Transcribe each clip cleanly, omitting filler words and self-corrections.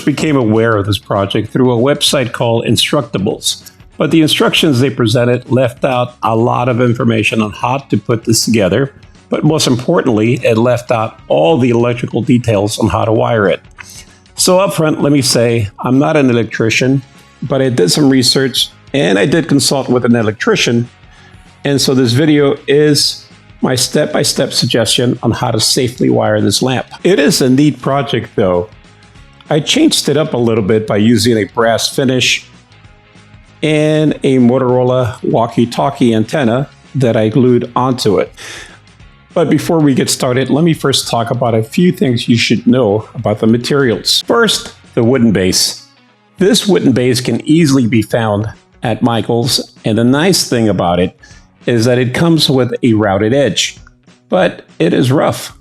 first became aware of this project through a website called Instructables, but the instructions they presented left out a lot of information on how to put this together, but most importantly, it left out all the electrical details on how to wire it. So up front, let me say, I'm not an electrician, but I did some research and I did consult with an electrician, and so this video is my step-by-step suggestion on how to safely wire this lamp. It is a neat project though. I changed it up a little bit by using a brass finish and a Motorola walkie-talkie antenna that I glued onto it. But before we get started, let me first talk about a few things you should know about the materials. First, the wooden base. This wooden base can easily be found at Michael's, and the nice thing about it is that it comes with a routed edge, but it is rough.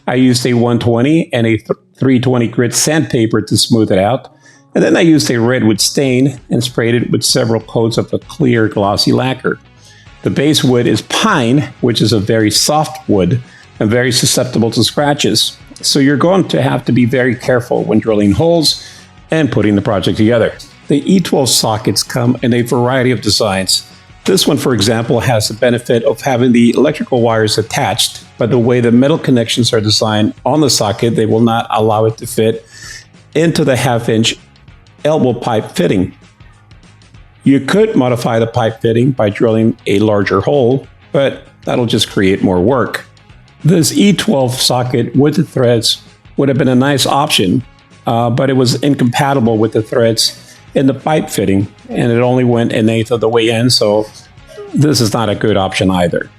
I used a 120 and a 320 grit sandpaper to smooth it out, and then I used a redwood stain and sprayed it with several coats of a clear glossy lacquer. The base wood is pine, which is a very soft wood and very susceptible to scratches, so you're going to have to be very careful when drilling holes and putting the project together. The E12 sockets come in a variety of designs. This one, for example, has the benefit of having the electrical wires attached, but the way the metal connections are designed on the socket, they will not allow it to fit into the half-inch elbow pipe fitting. You could modify the pipe fitting by drilling a larger hole, but that'll just create more work. This E12 socket with the threads would have been a nice option, but it was incompatible with the threads in the pipe fitting, and it only went 1/8 of the way in, so this is not a good option either.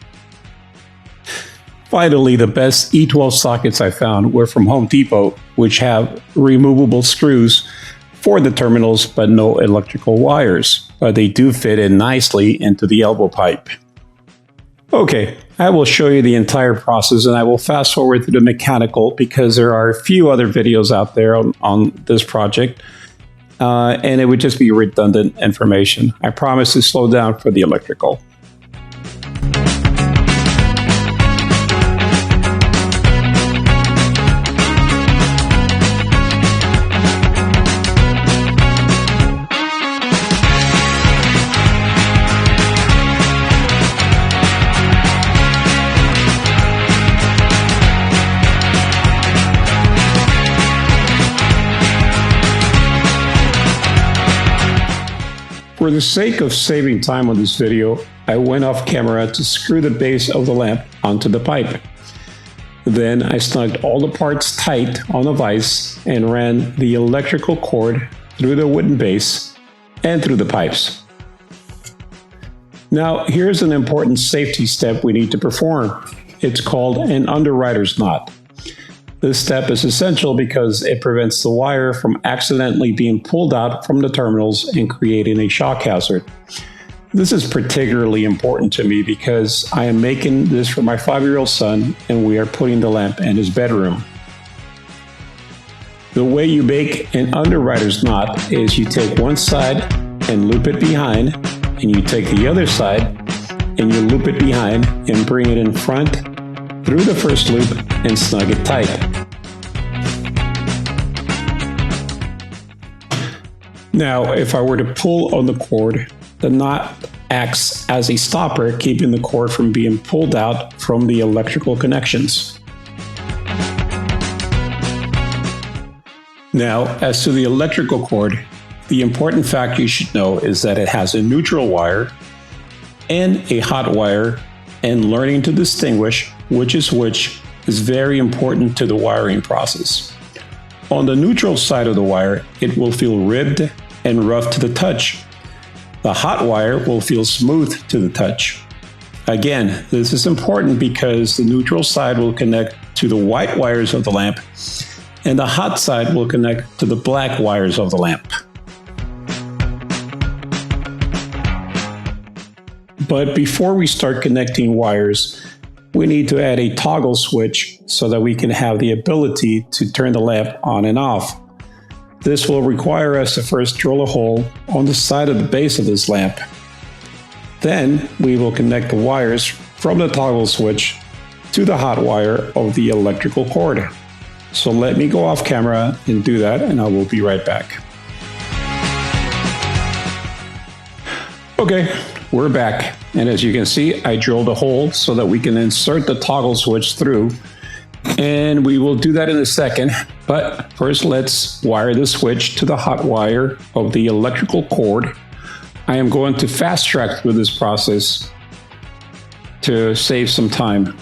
Finally, the best E12 sockets I found were from Home Depot, which have removable screws for the terminals but no electrical wires, but they do fit in nicely into the elbow pipe. Okay, I will show you the entire process, and I will fast forward to the mechanical because there are a few other videos out there on this project. And it would just be redundant information. I promise to slow down for the electrical. For the sake of saving time on this video, I went off camera to screw the base of the lamp onto the pipe. Then I snugged all the parts tight on the vise and ran the electrical cord through the wooden base and through the pipes. Now here's an important safety step we need to perform. It's called an underwriter's knot. This step is essential because it prevents the wire from accidentally being pulled out from the terminals and creating a shock hazard. This is particularly important to me because I am making this for my 5-year-old son and we are putting the lamp in his bedroom. The way you make an underwriter's knot is you take one side and loop it behind, and you take the other side and you loop it behind and bring it in front through the first loop and snug it tight. Now, if I were to pull on the cord, the knot acts as a stopper, keeping the cord from being pulled out from the electrical connections. Now, as to the electrical cord, the important fact you should know is that it has a neutral wire and a hot wire, and learning to distinguish which is very important to the wiring process. On the neutral side of the wire, it will feel ribbed and rough to the touch. The hot wire will feel smooth to the touch. Again, this is important because the neutral side will connect to the white wires of the lamp, and the hot side will connect to the black wires of the lamp. But before we start connecting wires, we need to add a toggle switch so that we can have the ability to turn the lamp on and off. This will require us to first drill a hole on the side of the base of this lamp. Then we will connect the wires from the toggle switch to the hot wire of the electrical cord. So let me go off camera and do that, and I will be right back. Okay, we're back. And as you can see, I drilled a hole so that we can insert the toggle switch through. And we will do that in a second. But first, let's wire the switch to the hot wire of the electrical cord. I am going to fast track through this process to save some time.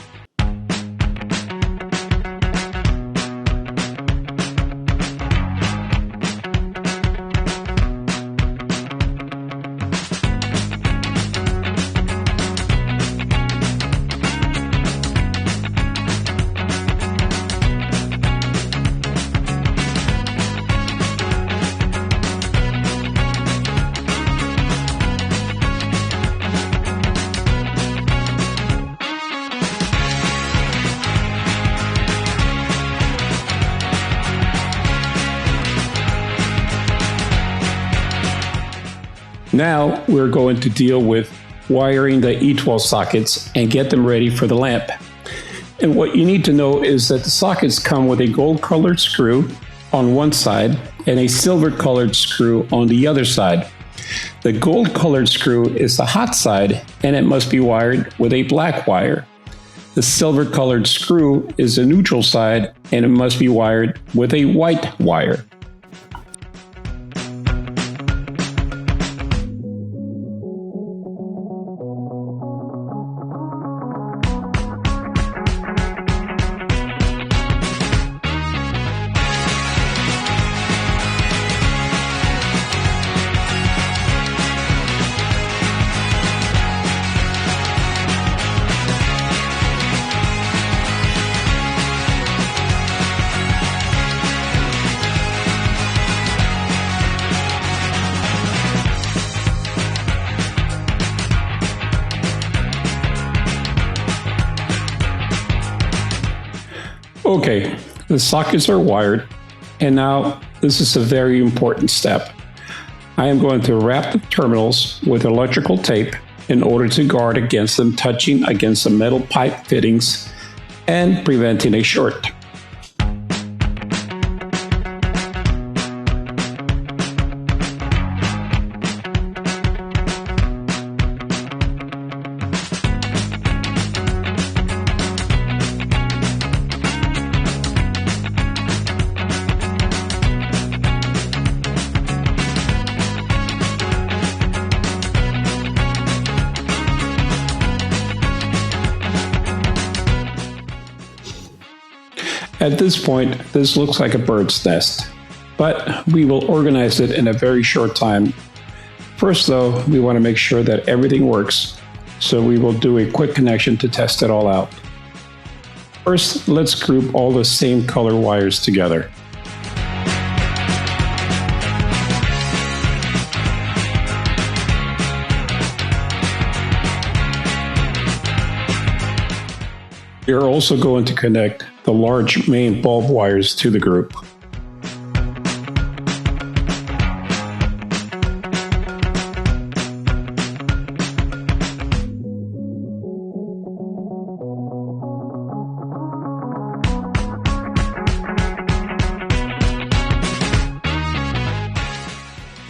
Now we're going to deal with wiring the E12 sockets and get them ready for the lamp. And what you need to know is that the sockets come with a gold colored screw on one side and a silver colored screw on the other side. The gold colored screw is the hot side and it must be wired with a black wire. The silver colored screw is the neutral side and it must be wired with a white wire. Okay, the sockets are wired, and now this is a very important step. I am going to wrap the terminals with electrical tape in order to guard against them touching against the metal pipe fittings and preventing a short. At this point, this looks like a bird's nest, but we will organize it in a very short time. First though, we want to make sure that everything works, so we will do a quick connection to test it all out. First, let's group all the same color wires together. We are also going to connect the large main bulb wires to the group.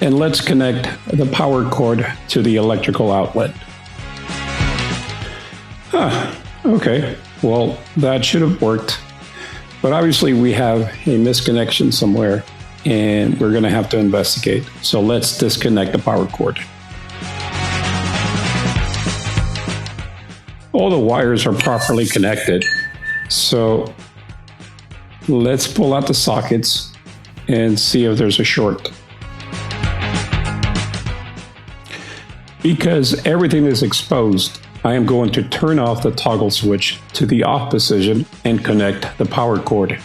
And let's connect the power cord to the electrical outlet. Okay, well, that should have worked. But obviously we have a misconnection somewhere and we're going to have to investigate. So let's disconnect the power cord. All the wires are properly connected. So let's pull out the sockets and see if there's a short. Because everything is exposed, I am going to turn off the toggle switch to the off position and connect the power cord.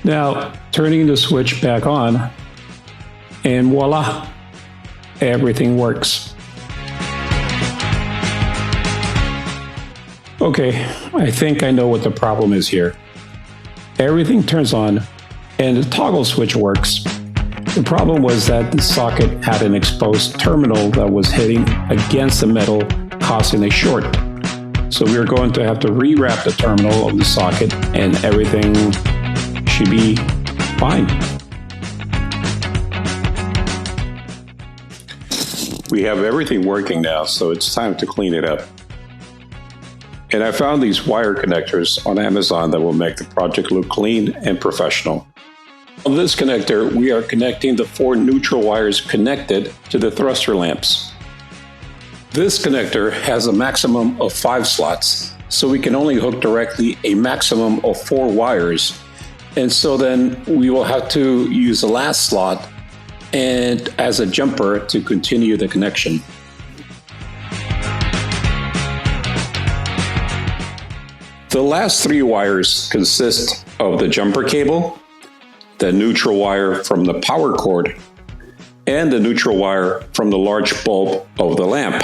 Now, turning the switch back on, and voila, everything works. Okay, I think I know what the problem is here. Everything turns on and the toggle switch works. The problem was that the socket had an exposed terminal that was hitting against the metal, causing a short. So we are going to have to rewrap the terminal of the socket and everything should be fine. We have everything working now, so it's time to clean it up. And I found these wire connectors on Amazon that will make the project look clean and professional. On this connector, we are connecting the 4 neutral wires connected to the thruster lamps. This connector has a maximum of 5 slots, so we can only hook directly a maximum of 4 wires. And so then we will have to use the last slot and as a jumper to continue the connection. The last 3 wires consist of the jumper cable, the neutral wire from the power cord, and the neutral wire from the large bulb of the lamp.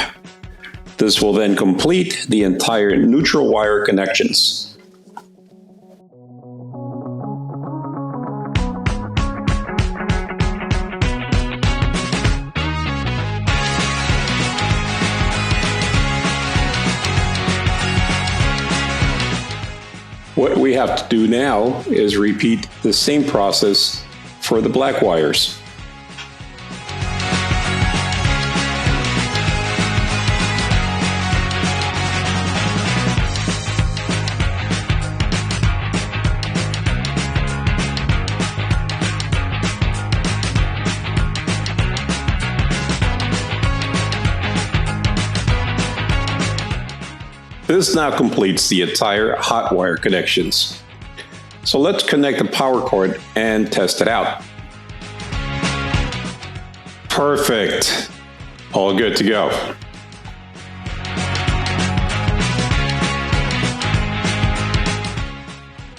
This will then complete the entire neutral wire connections. What we have to do now is repeat the same process for the black wires. This now completes the entire hot wire connections. So let's connect the power cord and test it out. Perfect. All good to go.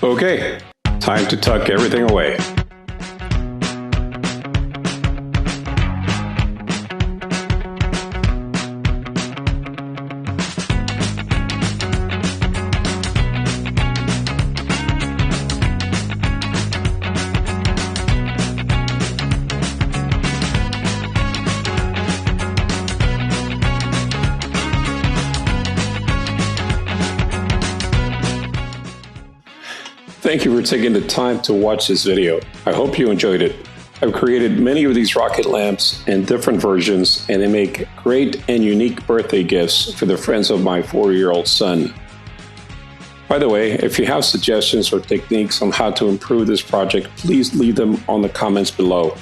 Okay, time to tuck everything away. Thank you for taking the time to watch this video. I hope you enjoyed it. I've created many of these rocket lamps in different versions, and they make great and unique birthday gifts for the friends of my 4-year-old son. By the way, if you have suggestions or techniques on how to improve this project, please leave them on the comments below.